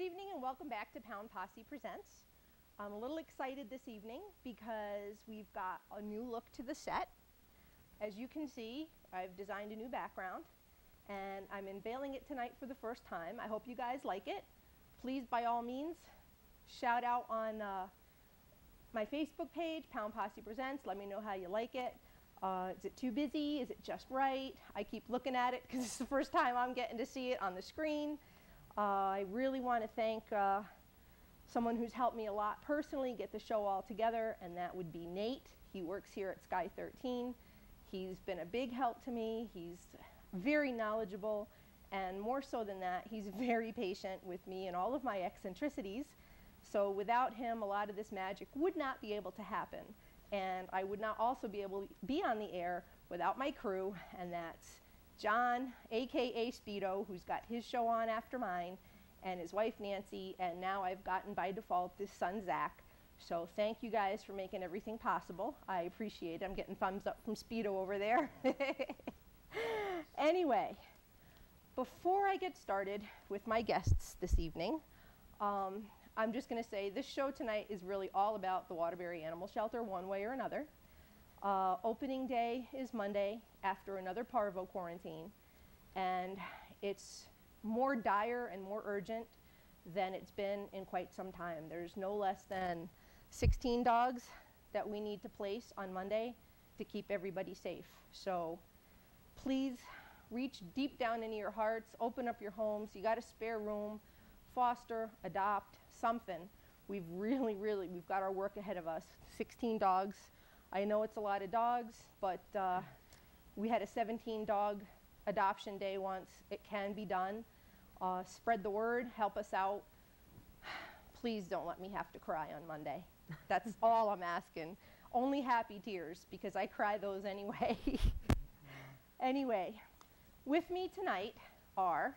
evening and welcome back to Posse Presents. I'm a little excited this evening because we've got a new look to the set. As you can see, I've designed a new background and I'm unveiling it tonight for the first time. I hope you guys like it. Please, by all means, shout out on my Facebook page, Posse Presents. Let me know how you like it. Is it too busy? Is it just right? I keep looking at it because it's the first time I'm getting to see it on the screen. I really want to thank someone who's helped me a lot personally get the show all together, and that would be Nate. He works here at Sky 13. He's been a big help to me. He's very knowledgeable, and more so than that, he's very patient with me and all of my eccentricities. So without him, a lot of this magic would not be able to happen. And I would not also be able to be on the air without my crew, and that's John, aka Speedo, who's got his show on after mine, and his wife Nancy, and now I've gotten by default this son Zach. So thank you guys for making everything possible. I appreciate it. I'm getting thumbs up from Speedo over there. Anyway, before I get started with my guests this evening, I'm just going to say this show tonight is really all about the Waterbury Animal Shelter one way or another. Opening day is Monday after another parvo quarantine, and it's more dire and more urgent than it's been in quite some time. There's no less than 16 dogs that we need to place on Monday to keep everybody safe. So please reach deep down into your hearts, open up your homes. You got a spare room, foster, adopt, something. We've got our work ahead of us. 16 dogs. I know it's a lot of dogs, but we had a 17 dog adoption day once. It can be done. Spread the word, help us out. Please don't let me have to cry on Monday. That's all I'm asking. Only happy tears, because I cry those anyway. Anyway, with me tonight are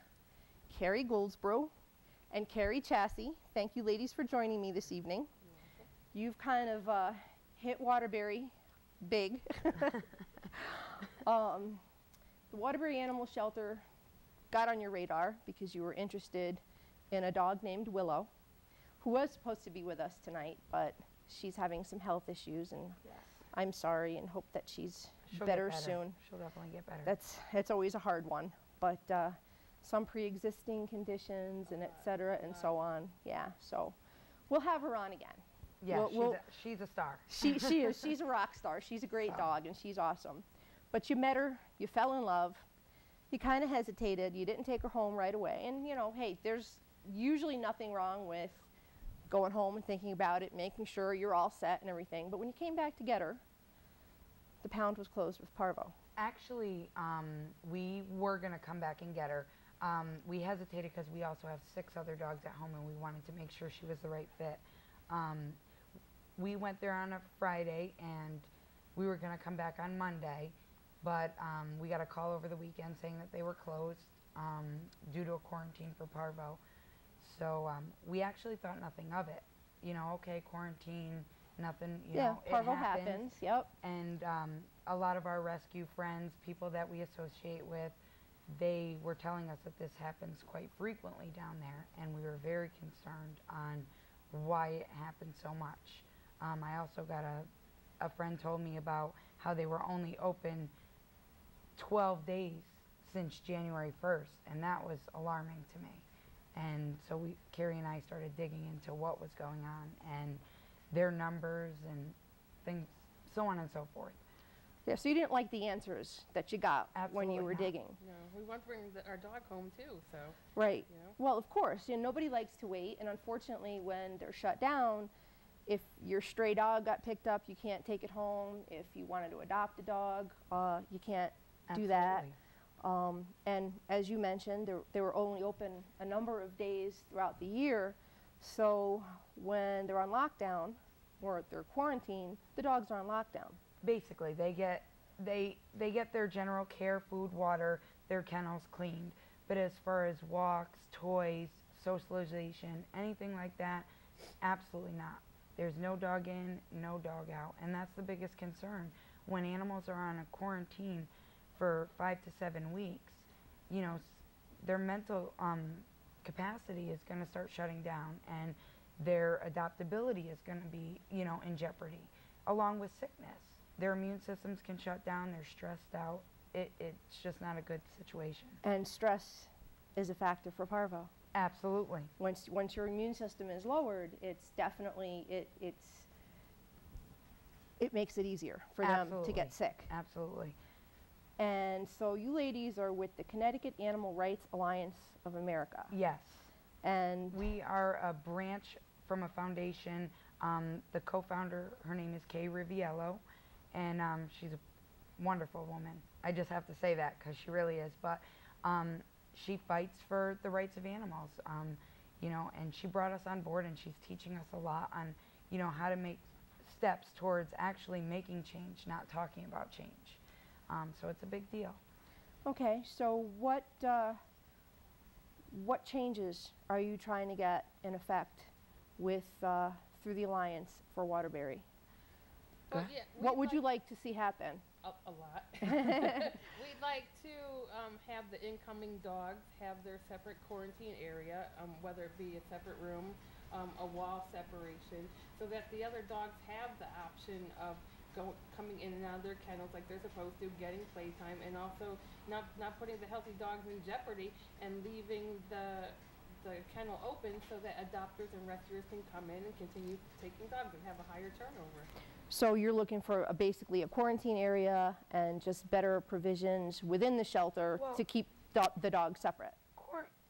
Carie Gouldsbrough and Chasse. Thank you ladies for joining me this evening. You've kind of hit Waterbury big. The Waterbury Animal Shelter got on your radar because you were interested in a dog named Willow, who was supposed to be with us tonight, but she's having some health issues, and yes. I'm sorry and hope that she'll better soon. She'll definitely get better. It's always a hard one, but some pre-existing conditions and et cetera and so on. Yeah, so we'll have her on again. Yeah, she's a star. She is. She's a rock star. She's a great dog, and she's awesome. But you met her, you fell in love, you kind of hesitated, you didn't take her home right away. And, you know, hey, there's usually nothing wrong with going home and thinking about it, making sure you're all set and everything. But when you came back to get her, the pound was closed with parvo. Actually, we were going to come back and get her. We hesitated because we also have 6 other dogs at home, and we wanted to make sure she was the right fit. We went there on a Friday, and we were going to come back on Monday, but we got a call over the weekend saying that they were closed due to a quarantine for parvo. So we actually thought nothing of it. You know, okay, quarantine, nothing, you know, parvo happens, yep. And a lot of our rescue friends, people that we associate with, they were telling us that this happens quite frequently down there, and we were very concerned on why it happened so much. I also got a friend told me about how they were only open 12 days since January 1st, and that was alarming to me. And so Carrie and I started digging into what was going on and their numbers and things, so on and so forth. Yeah, so you didn't like the answers that you got when you were digging. No, we want to bring our dog home too, so. Right. You know. Well, of course, you know, nobody likes to wait, and unfortunately, when they're shut down, if your stray dog got picked up, you can't take it home. If you wanted to adopt a dog, you can't do that. And as you mentioned, they were only open a number of days throughout the year, so when they're on lockdown or they're quarantined, the dogs are on lockdown. Basically, they get their general care, food, water, their kennels cleaned. But as far as walks, toys, socialization, anything like that, absolutely not. There's no dog in, no dog out. And that's the biggest concern. When animals are on a quarantine for 5 to 7 weeks, you know, their mental capacity is going to start shutting down, and their adaptability is going to be, you know, in jeopardy, along with sickness. Their immune systems can shut down. They're stressed out. It's just not a good situation. And stress is a factor for parvo. Absolutely. Once your immune system is lowered, it's definitely, it makes it easier for them to get sick. Absolutely. And so you ladies are with the Connecticut Animal Rights Alliance of America. Yes. And we are a branch from a foundation. The co-founder, her name is Carie, and she's a wonderful woman. I just have to say that because she really is. But she fights for the rights of animals, you know, and she brought us on board, and she's teaching us a lot on, you know, how to make steps towards actually making change, not talking about change. So it's a big deal. okay, so what changes are you trying to get in effect with through the Alliance for Waterbury? Well, yeah, What would you like to see happen? A lot. We'd like to have the incoming dogs have their separate quarantine area, whether it be a separate room, a wall separation, so that the other dogs have the option of coming in and out of their kennels like they're supposed to, getting playtime, and also not putting the healthy dogs in jeopardy and leaving the kennel open so that adopters and rescuers can come in and continue taking dogs and have a higher turnover. So you're looking for basically a quarantine area and just better provisions within the shelter to keep the dogs separate.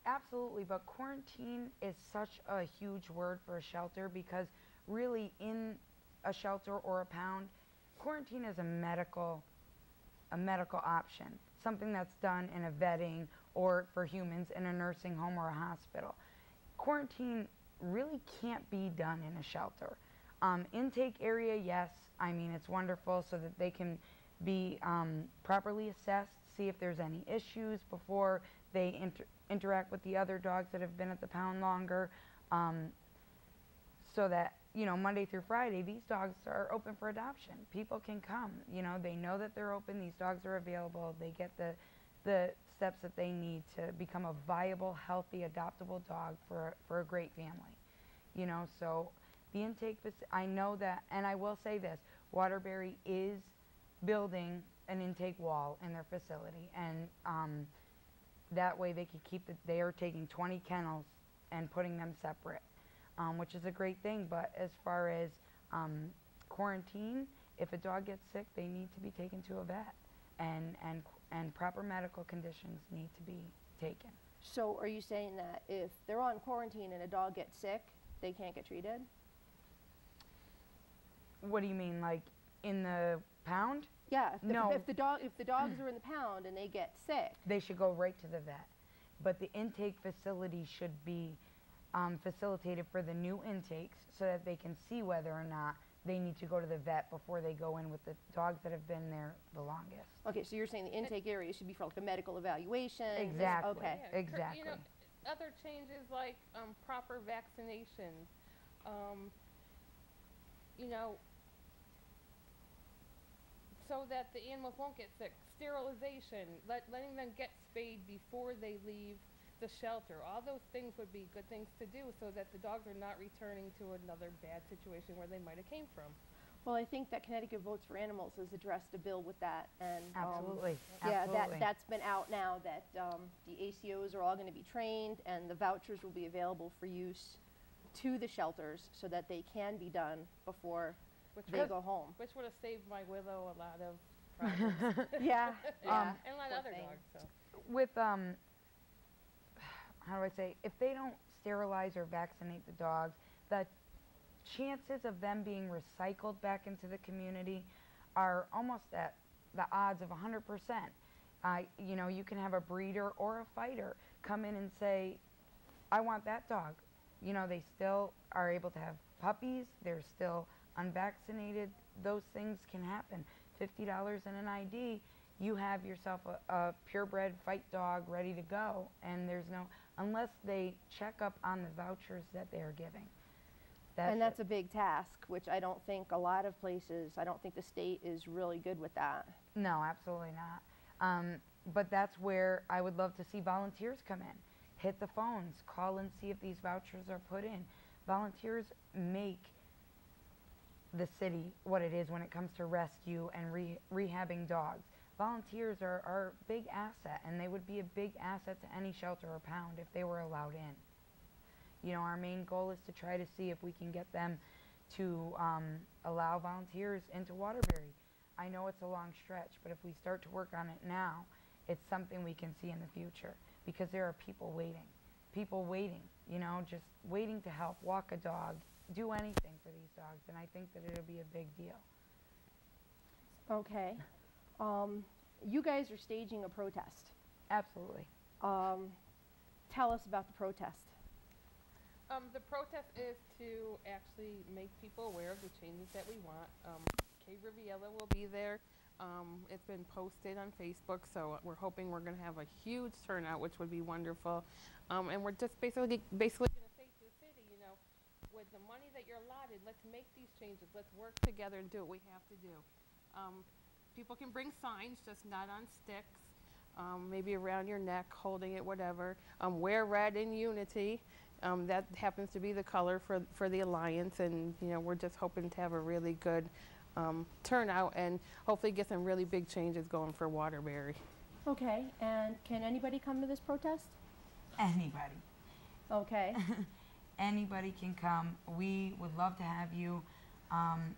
Absolutely, but quarantine is such a huge word for a shelter, because really in a shelter or a pound, quarantine is a medical option, something that's done in a vetting or for humans in a nursing home or a hospital. Quarantine really can't be done in a shelter. Intake area, yes, I mean, it's wonderful so that they can be properly assessed, see if there's any issues before they interact with the other dogs that have been at the pound longer, so that, you know, Monday through Friday, these dogs are open for adoption. People can come, you know, they know that they're open, these dogs are available, they get the steps that they need to become a viable, healthy, adoptable dog for a great family, you know. So the intake, I know that, and I will say this, Waterbury is building an intake wall in their facility, and that way they could keep they are taking 20 kennels and putting them separate, which is a great thing. But as far as quarantine, if a dog gets sick, they need to be taken to a vet, and proper medical conditions need to be taken. So are you saying that if they're on quarantine and a dog gets sick, they can't get treated? What do you mean, like in the pound? Yeah, No. If the dogs are in the pound and they get sick, They should go right to the vet. But the intake facility should be facilitated for the new intakes so that they can see whether or not they need to go to the vet before they go in with the dogs that have been there the longest. okay, so you're saying the intake area should be for like a medical evaluation? Exactly. Okay. Yeah, Exactly. You know, other changes like proper vaccinations, you know, so that the animals won't get sick. Sterilization, letting them get spayed before they leave the shelter. All those things would be good things to do so that the dogs are not returning to another bad situation where they might have came from. Well, I think that Connecticut Votes for Animals has addressed a bill with that, and Absolutely. yeah, Absolutely. that's been out now. That the ACOs are all going to be trained, and the vouchers will be available for use to the shelters so that they can be done before they go home. Which would have saved my Willow a lot of problems. Yeah, yeah. And a lot Poor of other thing. dogs. So. With how do I say, if they don't sterilize or vaccinate the dogs, the chances of them being recycled back into the community are almost at the odds of 100%. You know, you can have a breeder or a fighter come in and say, I want that dog. You know, they still are able to have puppies, they're still unvaccinated, those things can happen. $50 and an ID, you have yourself a purebred fight dog ready to go, and there's no, unless they check up on the vouchers that they're giving. And that's a big task, which I don't think a lot of places, I don't think the state is really good with that. No, absolutely not. But that's where I would love to see volunteers come in. hit the phones, call and see if these vouchers are put in. Volunteers make the city what it is when it comes to rescue and rehabbing dogs. Volunteers are a big asset, and they would be a big asset to any shelter or pound if they were allowed in. You know, our main goal is to try to see if we can get them to allow volunteers into Waterbury. I know it's a long stretch, but if we start to work on it now, it's something we can see in the future, because there are people waiting, you know, just waiting to help, walk a dog, do anything for these dogs, and I think that it'll be a big deal. Okay. You guys are staging a protest. Absolutely. Tell us about the protest. The protest is to actually make people aware of the changes that we want. Carie will be there. It's been posted on Facebook, so we're hoping we're going to have a huge turnout, which would be wonderful. And we're just basically going to say to the city, you know, with the money that you're allotted, let's make these changes. Let's work together and do what we have to do. People can bring signs, just not on sticks, maybe around your neck, holding it, whatever. Wear red in unity. That happens to be the color for the Alliance, and you know, we're just hoping to have a really good turnout and hopefully get some really big changes going for Waterbury. Okay, and can anybody come to this protest? Anybody. Okay. Anybody can come. We would love to have you.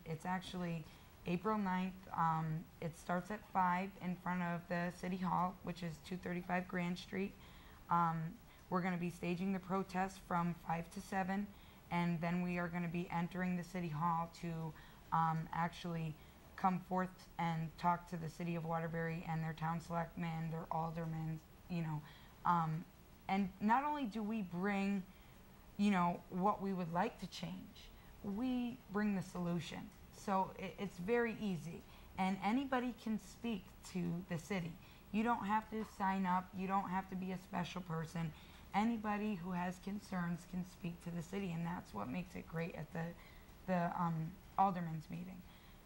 It's actually April 9th. It starts at 5 in front of the City Hall, which is 235 Grand Street. We're going to be staging the protest from 5 to 7, and then we are going to be entering the City Hall to actually come forth and talk to the City of Waterbury and their town selectmen, their aldermen, you know. And not only do we bring, you know, what we would like to change, we bring the solution. So it's very easy, and anybody can speak to the city. You don't have to sign up. You don't have to be a special person. Anybody who has concerns can speak to the city, and that's what makes it great at the alderman's meeting.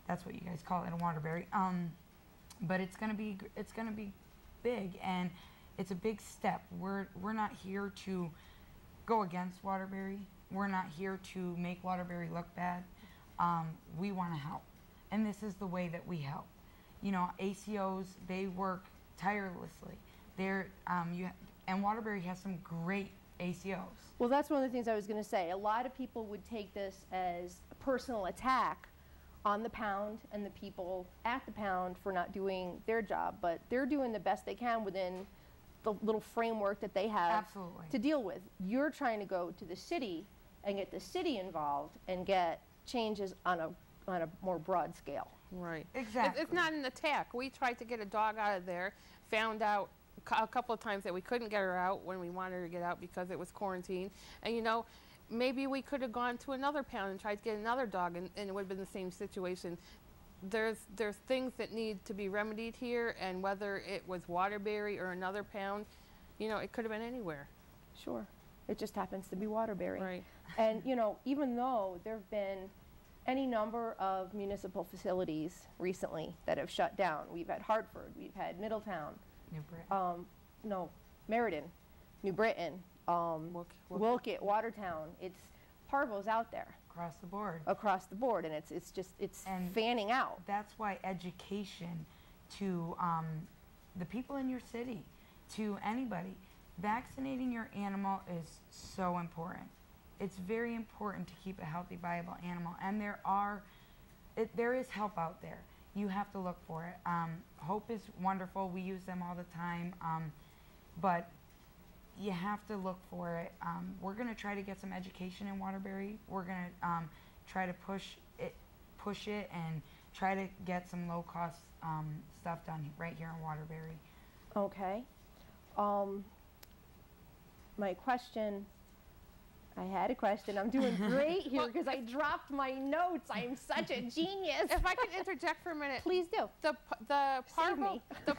That's what you guys call it in Waterbury. But it's gonna be big, and it's a big step. We're not here to go against Waterbury. We're not here to make Waterbury look bad. We want to help, and this is the way that we help. You know, ACOs, they work tirelessly. And Waterbury has some great ACOs. Well, that's one of the things I was going to say. A lot of people would take this as a personal attack on the pound and the people at the pound for not doing their job, but they're doing the best they can within the little framework that they have Absolutely. to deal with. You're trying to go to the city and get the city involved and get changes on a more broad scale. Right. Exactly. It's not an attack. We tried to get a dog out of there, found out a couple of times that we couldn't get her out when we wanted her to get out because it was quarantine. And you know, maybe we could have gone to another pound and tried to get another dog, and it would have been the same situation. There's things that need to be remedied here, and whether it was Waterbury or another pound, you know, it could have been anywhere. Sure. It just happens to be Waterbury. Right. And, you know, even though there have been any number of municipal facilities recently that have shut down, we've had Hartford, we've had Middletown, New Britain. no, Meriden, New Britain, Wilkett, Watertown. It's Parvo's out there Across the board. across the board, and it's And fanning out. That's why education to the people in your city, to anybody, vaccinating your animal is so important. It's very important to keep a healthy, viable animal, and there is help out there. You have to look for it. Hope is wonderful. We use them all the time, but you have to look for it. We're going to try to get some education in Waterbury. We're going to try to push it and try to get some low-cost stuff done right here in Waterbury. Okay. My question, I had a question. I'm doing great here because I dropped my notes. I'm such a genius. If I could interject for a minute. Please do. The Save parvo me. the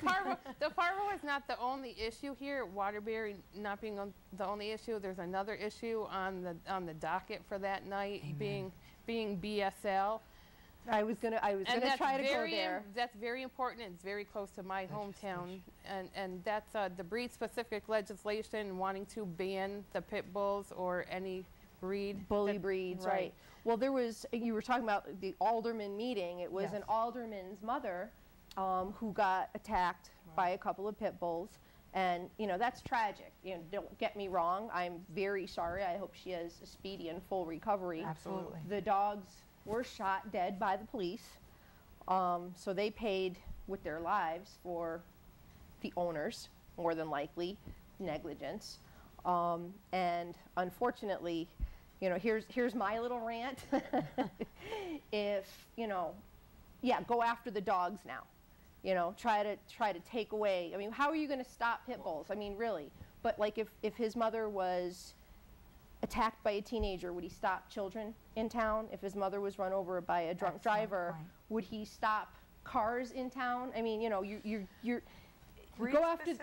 parvo is not the only issue here. Waterbury not being the only issue. There's another issue on the docket for that night. Amen. being BSL. I was gonna that's try to go very there. That's very important, and it's very close to my hometown. And that's the breed-specific legislation wanting to ban the pit bulls or any breed. Bully breeds, right. Well, you were talking about the alderman meeting. It was Yes. an alderman's mother who got attacked by a couple of pit bulls. And, you know, that's tragic. You know, don't get me wrong. I'm very sorry. I hope she has a speedy and full recovery. Absolutely. The dogs were shot dead by the police. So they paid with their lives for the owners, more than likely, negligence. And unfortunately, you know, here's my little rant. If, you know, yeah, go after the dogs now. You know, try to take away. I mean, how are you going to stop pit bulls? I mean, really. But like, if his mother was attacked by a teenager, would he stop children in town? If his mother was run over by a drunk driver, would he stop cars in town? I mean, you know, you're go after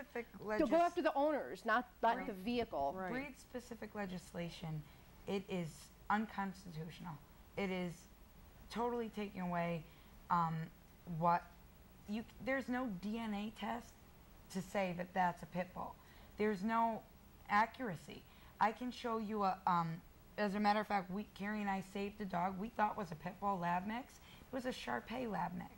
the owners, not the vehicle. Right. Breed-specific legislation, it is unconstitutional. It is totally taking away there's no DNA test to say that that's a pit bull. There's no accuracy. I can show you as a matter of fact, Carrie and I saved a dog we thought was a pit bull lab mix. It was a Shar-Pei lab mix.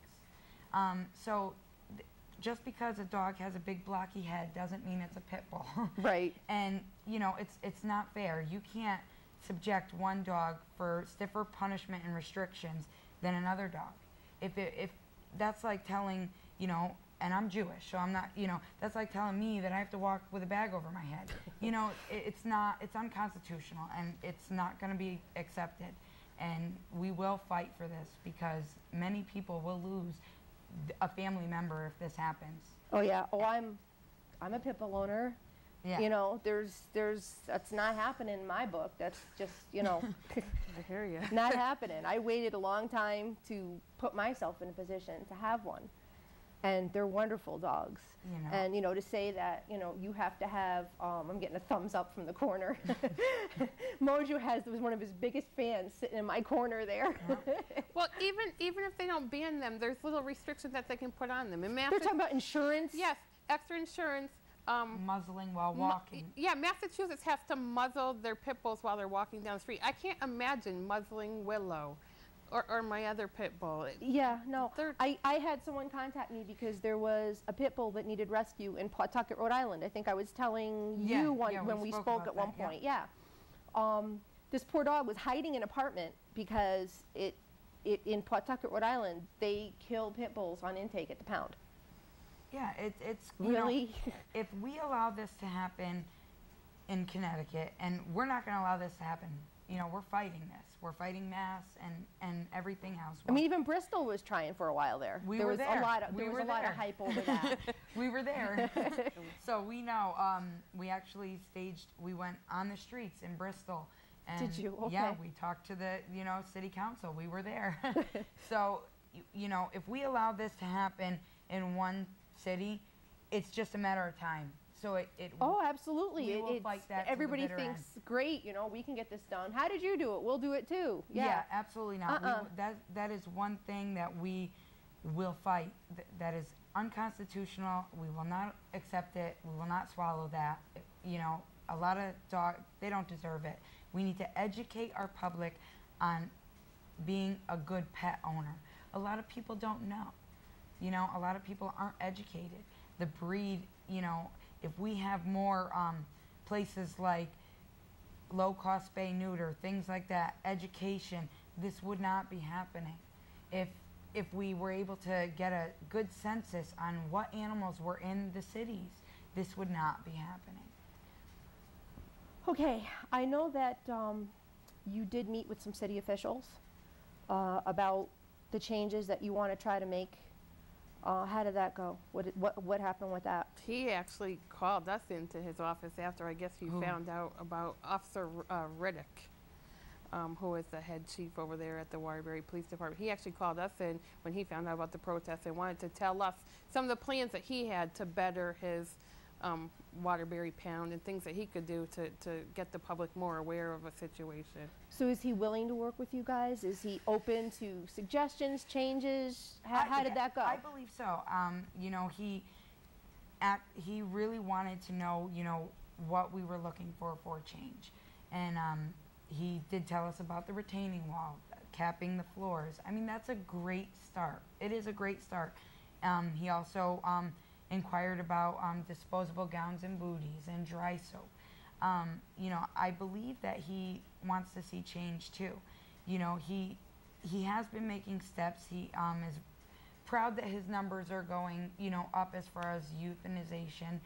Just because a dog has a big blocky head doesn't mean it's a pit bull. Right. And, you know, it's not fair. You can't subject one dog for stiffer punishment and restrictions than another dog. If that's like telling, you know, and I'm Jewish, so I'm not, you know, that's like telling me that I have to walk with a bag over my head. You know, it's unconstitutional, and it's not going to be accepted. And we will fight for this because many people will lose a family member if this happens. Oh yeah. Oh, I'm a pit bull owner. Yeah. You know, that's not happening in my book. That's just, you know, I hear you. not happening. I waited a long time to put myself in a position to have one. And they're wonderful dogs. You know. And, you know, to say that, you know, you have to have, I'm getting a thumbs up from the corner. Mojo was one of his biggest fans sitting in my corner there. Yeah. Well, even if they don't ban them, there's little restrictions that they can put on them. In They're talking about insurance. Yes, extra insurance. Muzzling while walking. Yeah, Massachusetts has to muzzle their pit bulls while they're walking down the street. I can't imagine muzzling Willow or my other pit bull. Yeah, no. I had someone contact me because there was a pit bull that needed rescue in Pawtucket, Rhode Island. I think I was telling you when we spoke at one point. Yeah. This poor dog was hiding in an apartment because in Pawtucket, Rhode Island, they kill pit bulls on intake at the pound. Yeah, it's really. You know, if we allow this to happen in Connecticut, and we're not going to allow this to happen, you know, we're fighting this. We're fighting mass and everything else. I mean, even Bristol was trying for a while there. There was a lot of hype over that. We were there. So we know. We actually we went on the streets in Bristol. And did you? Okay. Yeah, we talked to the, you know, city council. We were there. So, you know, if we allow this to happen in one city, it's just a matter of time. So oh, absolutely. We will fight that. Everybody thinks, great, you know, we can get this done. How did you do it? We'll do it too. Yeah, absolutely not. That is one thing that we will fight. That is unconstitutional. We will not accept it. We will not swallow that. You know, a lot of dogs, they don't deserve it. We need to educate our public on being a good pet owner. A lot of people don't know. You know, a lot of people aren't educated. The breed, you know, if we have more places like low-cost spay neuter, things like that, education, this would not be happening. If we were able to get a good census on what animals were in the cities, this would not be happening. Okay, I know that you did meet with some city officials about the changes that you want to try to make. How did that go? What happened with that? He actually called us into his office after, I guess, he found out about Officer Riddick, who is the head chief over there at the Waterbury Police Department. He actually called us in when he found out about the protest and wanted to tell us some of the plans that he had to better his Waterbury Pound and things that he could do to get the public more aware of a situation. So is he willing to work with you guys? Is he open to suggestions, changes? How did that go? I believe so. You know, he really wanted to know, you know, what we were looking for change. And he did tell us about the retaining wall, capping the floors. I mean, that's a great start. It is a great start. He also inquired about disposable gowns and booties and dry soap. You know, I believe that he wants to see change too. You know, he has been making steps. He is proud that his numbers are going, you know, up as far as euthanization.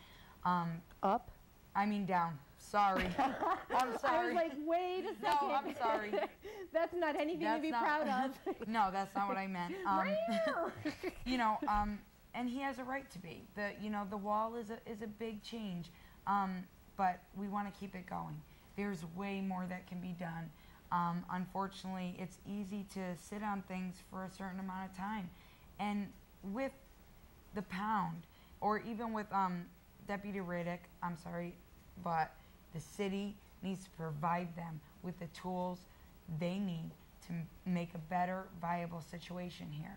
Up? I mean down. Sorry. I'm sorry. I was like, wait a second. No, I'm sorry. That's not anything to be proud of. No, that's not what I meant. You know, and he has a right to be. You know, the wall is a big change, but we want to keep it going. There's way more that can be done. Unfortunately, it's easy to sit on things for a certain amount of time, and with the pound, or even with Deputy Riddick, I'm sorry, but the city needs to provide them with the tools they need to make a better, viable situation here.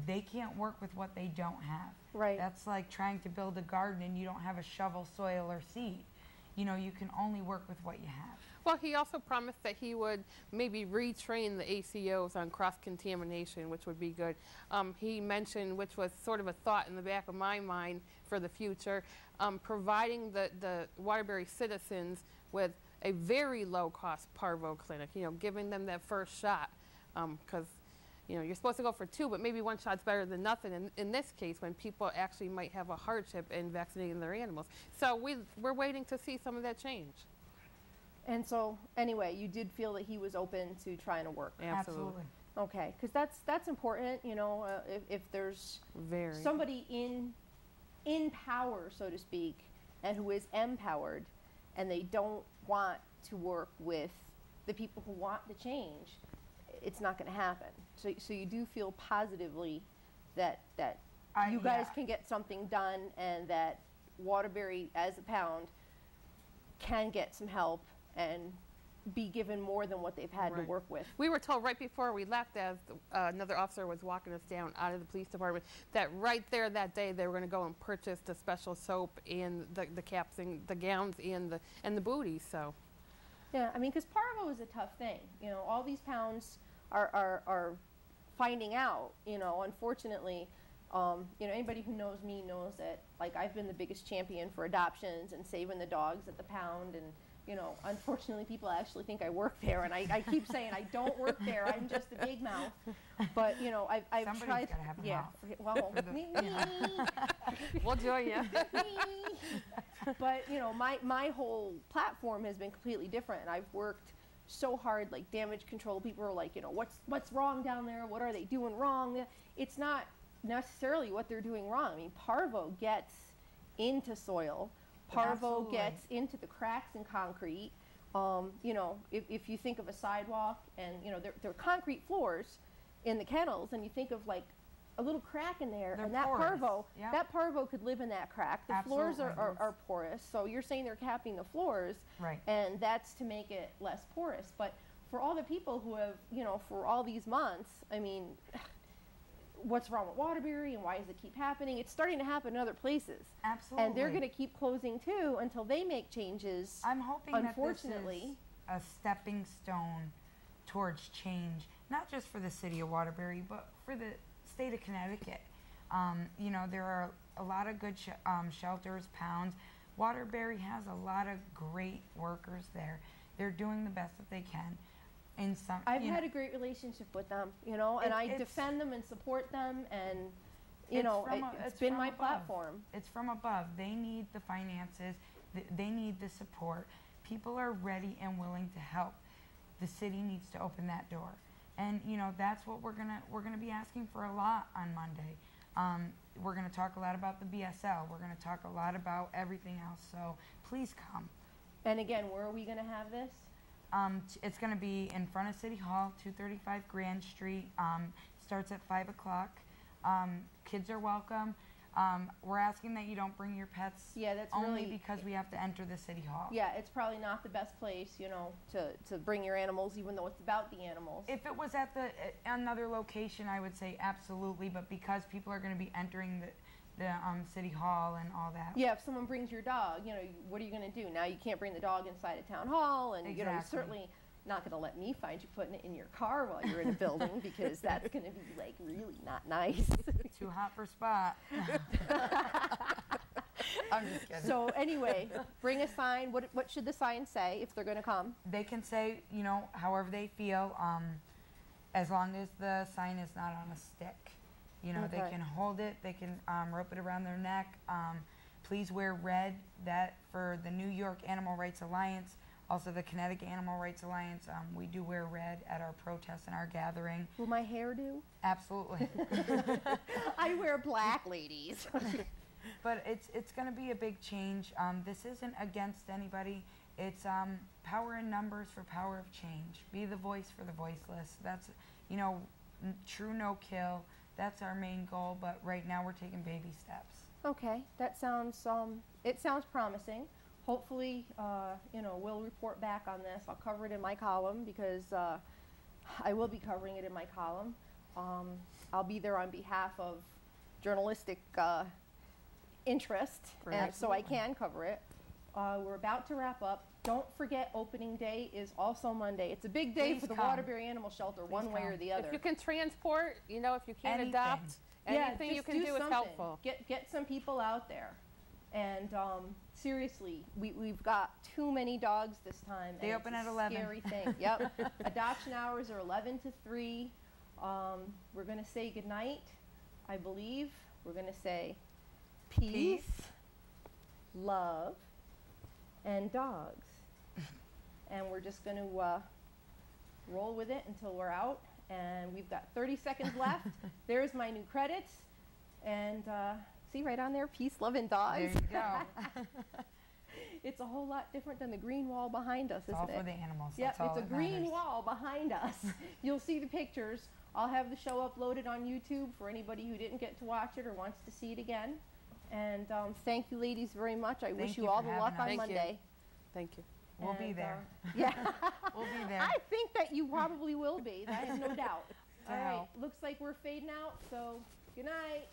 They can't work with what they don't have. Right. That's like trying to build a garden and you don't have a shovel, soil, or seed. You know, you can only work with what you have. Well, he also promised that he would maybe retrain the ACOs on cross-contamination, which would be good. He mentioned, which was sort of a thought in the back of my mind for the future, providing the Waterbury citizens with a very low-cost parvo clinic, you know, giving them that first shot, because you know, you're supposed to go for 2, but maybe 1 shot's better than nothing in this case when people actually might have a hardship in vaccinating their animals. So we're waiting to see some of that change. And so, anyway, you did feel that he was open to trying to work. Absolutely. Okay, because that's important, you know, if there's somebody in power, so to speak, and who is empowered, and they don't want to work with the people who want the change, it's not going to happen. So you do feel positively that you guys can get something done, and that Waterbury as a pound can get some help and be given more than what they've had to work with. We were told right before we left, as another officer was walking us down out of the police department, that right there that day they were going to go and purchase the special soap and the caps and the gowns and the booties. So. Yeah, I mean, because parvo is a tough thing. You know, all these pounds are finding out. You know, unfortunately, you know, anybody who knows me knows that, like, I've been the biggest champion for adoptions and saving the dogs at the pound, and you know, unfortunately, people actually think I work there, and I keep saying I don't work there. I'm just a big mouth. But you know, I've Somebody's tried. Gotta have a Yeah. mouth. Well, me. We'll join you. But you know, my whole platform has been completely different, and I've worked so hard, like damage control. People are like, you know, what's wrong down there? What are they doing wrong? It's not necessarily what they're doing wrong. I mean, parvo gets into soil. Parvo gets into the cracks in concrete. You know, if you think of a sidewalk, and you know, there are concrete floors in the kennels, and you think of like a little crack in there, and that parvo could live in that crack. The floors are porous, so you're saying they're capping the floors, right? And that's to make it less porous. But for all the people who have, you know, for all these months, I mean, what's wrong with Waterbury and why does it keep happening? It's starting to happen in other places. Absolutely. And they're going to keep closing too until they make changes. I'm hoping unfortunately, that this is a stepping stone towards change, not just for the city of Waterbury, but for the state of Connecticut. You know, there are a lot of good shelters, pounds. Waterbury has a lot of great workers there. They're doing the best that they can. I've had a great relationship with them, you know, and I defend them and support them, and you know, it's been my platform. It's from above. They need the finances. They need the support. People are ready and willing to help. The city needs to open that door, and you know, that's what we're gonna be asking for a lot on Monday. We're gonna talk a lot about the BSL. We're gonna talk a lot about everything else. So please come. And again, where are we gonna have this? It's going to be in front of City Hall, 235 Grand Street. Starts at 5 o'clock. Kids are welcome. We're asking that you don't bring your pets. Yeah, that's only really, because we have to enter the city hall. yeah, it's probably not the best place, you know, to bring your animals, even though it's about the animals. If it was at another location, I would say absolutely, but because people are going to be entering the city hall and all that. Yeah, if someone brings your dog, you know, what are you going to do? Now you can't bring the dog inside a town hall, and you know, you're Exactly. certainly not going to let me find you putting it in your car while you're in a building, because that's going to be like really not nice. Too hot for Spot. I'm just kidding. So anyway, bring a sign. What should the sign say if they're going to come? They can say, you know, however they feel, as long as the sign is not on a stick. You know, Okay. they can hold it, they can rope it around their neck. Please wear red. That for the New York Animal Rights Alliance, also the Connecticut Animal Rights Alliance, we do wear red at our protests and our gathering. Will my hair do? Absolutely. I wear black, ladies. But it's going to be a big change. This isn't against anybody. It's power in numbers for power of change. Be the voice for the voiceless. That's, you know, true no kill. That's our main goal. But right now we're taking baby steps. Okay, that sounds it sounds promising. Hopefully, you know, we'll report back on this. I'll cover it in my column, because I will be covering it in my column. I'll be there on behalf of journalistic interest, and so I can cover it. We're about to wrap up. Don't forget, opening day is also Monday. It's a big day Please for the come. Waterbury Animal Shelter, one way or come. the other. If you can transport, you know, if you can't Anything. adopt, anything you just can do is something. helpful. Get some people out there. And seriously, we've got too many dogs this time. They and open it's at a 11. Scary thing. Yep. Adoption hours are 11 to 3. We're going to say goodnight, I believe. We're going to say peace, love, and dogs. And we're just going to roll with it until we're out. And we've got 30 seconds left. There's my new credits. And see right on there, peace, love, and dogs. There you go. It's a whole lot different than the green wall behind us, It's all isn't for it? the animals. Yep, That's all it's a that green matters. wall behind us. You'll see the pictures. I'll have the show uploaded on YouTube for anybody who didn't get to watch it or wants to see it again. And thank you, ladies, very much. I wish Thank you you all for the luck having on us. Thank you. Monday. Thank you. We'll be And, there. Yeah. We'll be there. I think that you probably will be. I have no doubt. To All right. help. Looks like we're fading out, so good night.